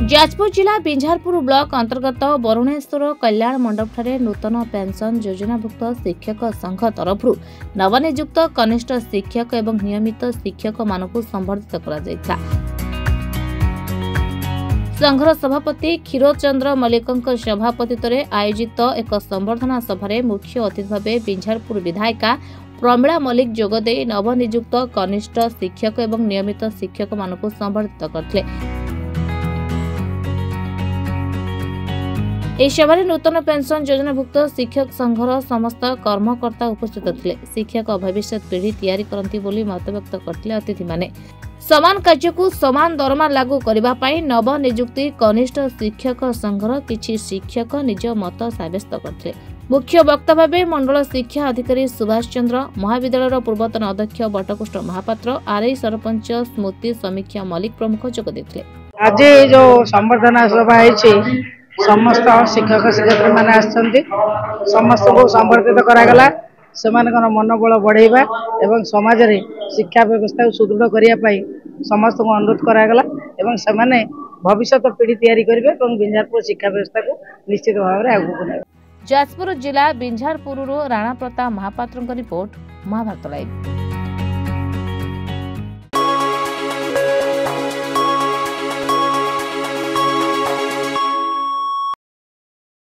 जाजपुर जिला बिंझारपुर ब्लॉक अंतर्गत बरुणेश्वर कल्याण मंडप नूतन पेंशन योजनाभुक्त शिक्षक संघ तरफ नवनियुक्त कनिष्ठ शिक्षक एवं नियमित शिक्षक मानक संबर्धित कर संघर सभापति क्षीरचंद्र मल्लिक सभापतित्व आयोजित एक संबर्धना सभार मुख्य अतिथि भाव बिंझारपुर विधायिका प्रमीला मल्लिक जोगदे नवनियुक्त कनिष्ठ शिक्षक एवं नियमित शिक्षक मानक संबर्धित करते। इस सभारे नूतन पेंशन योजनाभुक्त शिक्षक संघर समस्त कर्मकर्ता उपस्थित थे। शिक्षक भविष्य पीढ़ी तैयारी करती बोली मत व्यक्त करते अतिथि माने। समान कार्य को समान दरमा लागू करने नवनियुक्ति कनिष्ठ शिक्षक संघर किछि शिक्षक निज मत सब्यस्त करते। मुख्य वक्ता भाव मंडल शिक्षा अधिकारी सुभाष चंद्र, महाविद्यालय पूर्वतन अध्यक्ष बटकुष्ठ महापात्र, आरआई सरपंच स्मृति समीक्षा मल्लिक प्रमुख जोग देते। आज जो संबर्धना सभा समस्त शिक्षक शिक्षयित्री मैंने आसछन्ति समस्त को संबर्धित करागला सेमानकर मनोबल बढ़ाइबा एवं समाज रे शिक्षा व्यवस्था को सुदृढ़ करिया पाई समस्त को अनुरोध करागला एवं सेमाने भविष्य पीढ़ी तैयारी करिवे एवं बिंझारपुर शिक्षा व्यवस्था को निश्चित भाव में आगू बढ़ाइबे। जाजपुर जिला बिंझारपुर राणा प्रताप महापात्र रिपोर्ट, महाभारत लाइव।